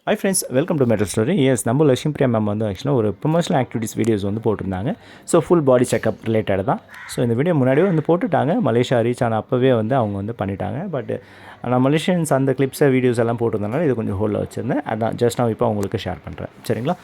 High friends, welcome to metro story. Yes, நம்ம Lakshmi Priya ma'am வந்து ஆக்சுவலாக ஒரு ப்ரொமோஷனல் ஆக்டிவிட்டீஸ் வீடியோஸ் வந்து போட்டிருந்தாங்க. So full body checkup related தான். ஸோ இந்த வீடியோ முன்னாடியே வந்து போட்டுட்டாங்க. மலேசியா ரீச் ஆன அப்போவே வந்து அவங்க வந்து பண்ணிட்டாங்க. பட் நான் மலேசியன்ஸ் அந்த கிளிப்ஸை வீடியோஸ் எல்லாம் போட்டிருந்தனால இது கொஞ்சம் ஹோல்டில் வச்சுருந்தேன். அதான் ஜஸ்ட் நான் இப்போ அவங்களுக்கு ஷேர் பண்ணுறேன். சரிங்களா?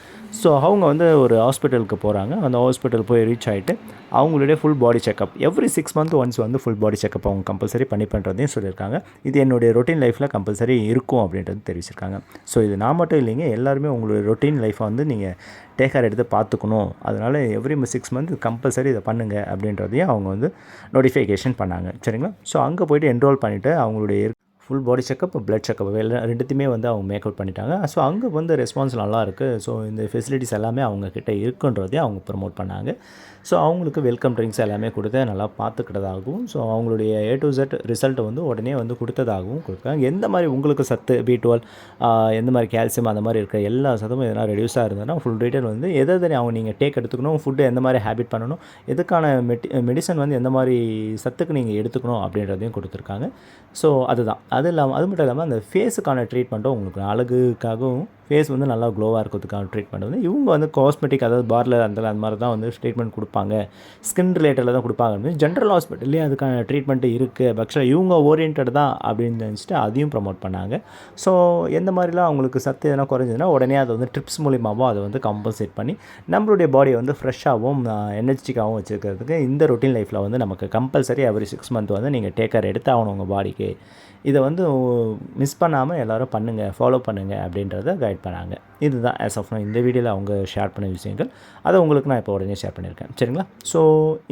ஸோ அவங்க வந்து ஒரு ஹாஸ்பிட்டலுக்கு போகிறாங்க. அந்த ஹாஸ்பிட்டல் போய் ரீச் ஆகிட்டு அவங்களுடைய full body checkup every 6 months once வந்து ஃபுல் பாடி செக்அப் அவங்க கம்பல்சரி பண்ணி பண்ணுறதையும் சொல்லியிருக்காங்க. இது என்னுடைய ரொட்டீன் லைஃப்பில் கம்பல்சரி இருக்கும் அப்படின்றது தெரிவிச்சிருக்காங்க. ஸோ இது நான் மட்டும் இல்லைங்க, எல்லாருமே உங்களுடைய ரொட்டீன் லைஃப்பை வந்து நீங்கள் டேக் கேர் எடுத்து பார்த்துக்கணும். அதனால் எவ்ரி 6 months கம்பல்சரி இதை பண்ணுங்கள் அப்படின்றதையும் அவங்க வந்து நோட்டிஃபிகேஷன் பண்ணாங்க. சரிங்களா? ஸோ அங்கே போய்ட்டு என்ரோல் பண்ணிவிட்டு அவங்களுடைய full body checkup, blood checkup ரெண்டுத்தையுமே வந்து அவங்க மேக் அவுட் பண்ணிட்டாங்க. ஸோ அங்கே வந்து ரெஸ்பான்ஸ் நல்லாயிருக்கு. ஸோ இந்த ஃபெசிலிட்டிஸ் எல்லாமே அவங்கக்கிட்ட இருக்குன்றதையும் அவங்க ப்ரமோட் பண்ணாங்க. ஸோ அவங்களுக்கு வெல்கம் ட்ரிங்க்ஸ் எல்லாமே கொடுத்து நல்லா பார்த்துக்கிட்டதாகவும், ஸோ அவங்களுடைய A to Z ரிசல்ட்டை வந்து உடனே வந்து கொடுத்ததாகவும் கொடுத்தாங்க. எந்த மாதிரி உங்களுக்கு சத்து B12 எந்த மாதிரி கால்சியம் அந்த மாதிரி இருக்க எல்லா சத்தும் எதனா ரெடியூஸாக இருந்ததுன்னா ஃபுல் டீட்டெயில் வந்து எதை அவங்க நீங்கள் டேக் எடுத்துக்கணும், ஃபுட்டு எந்த மாதிரி ஹேபிட் பண்ணணும், எதுக்கான மெடிசன் வந்து எந்த மாதிரி சத்துக்கு நீங்கள் எடுத்துக்கணும் அப்படின்றதையும் கொடுத்துருக்காங்க. ஸோ அதுதான். அது மட்டும் இல்லாமல் அந்த ஃபேஸுக்கான ட்ரீட்மெண்ட்டும் உங்களுக்கு அழகுக்காகவும் ஃபேஸ் வந்து நல்லா க்ளோவாக இருக்கிறதுக்கான ட்ரீட்மெண்ட் வந்து இவங்க வந்து காஸ்மெட்டிக், அதாவது பார்லர் அந்த மாதிரி தான் வந்து ட்ரீட்மெண்ட் கொடுப்பாங்க, ஸ்கின் ரிலேட்டடில் தான் கொடுப்பாங்க. ஜென்ரல் ஹாஸ்பிட்டல்லேயே அதுக்கான ட்ரீட்மெண்ட்டு இருக்குது. ஆக்சுவலாக இவங்க ஓரியன்ட் தான் அப்படின்னு நினச்சிட்டு அதையும் ப்ரமோட் பண்ணாங்க. ஸோ எந்த மாதிரிலாம் அவங்களுக்கு சத்து எதனா குறைஞ்சதுன்னா உடனே அதை வந்து ட்ரிப்ஸ் மூலியமாகவும் அதை வந்து கம்பன்சேட் பண்ணி நம்மளுடைய பாடியை வந்து ஃப்ரெஷ்ஷாகவும் எனர்ஜிட்டிக்காகவும் வச்சுருக்கிறதுக்கு இந்த ரொட்டீன் லைஃப்பில் வந்து நமக்கு கம்பல்சரி எவ்ரி 6 months வந்து நீங்கள் டேக் கேர் எடுத்து ஆகணும் உங்கள் பாடிக்கு. இதை வந்து மிஸ் பண்ணாமல் எல்லோரும் பண்ணுங்கள், ஃபாலோ பண்ணுங்கள் அப்படின்றத கைட் பண்ணாங்க. இதுதான் ஆஸ் ஆஃப் இந்த வீடியோவில் அவங்க ஷேர் பண்ண விஷயங்கள். அதை உங்களுக்கு நான் இப்போ உடனே ஷேர் பண்ணியிருக்கேன். சரிங்களா? ஸோ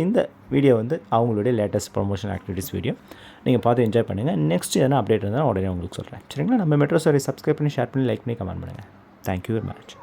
இந்த வீடியோ வந்து அவங்களுடைய லேட்டஸ்ட் ப்ரொமோஷன் ஆக்டிவிட்டீஸ் வீடியோ. நீங்கள் பார்த்து என்ஜாய் பண்ணுங்கள். நெக்ஸ்ட் எதனா அப்டேட் இருந்தால் உடனே உங்களுக்கு சொல்கிறேன். சரிங்களா? நம்ம மெட்ரோ ஸ்டோரி சப்ஸ்கிரைப் பண்ணி, ஷேர் பண்ணி, லைக் பண்ணி, கமெண்ட் பண்ணுங்கள். Thank you very much.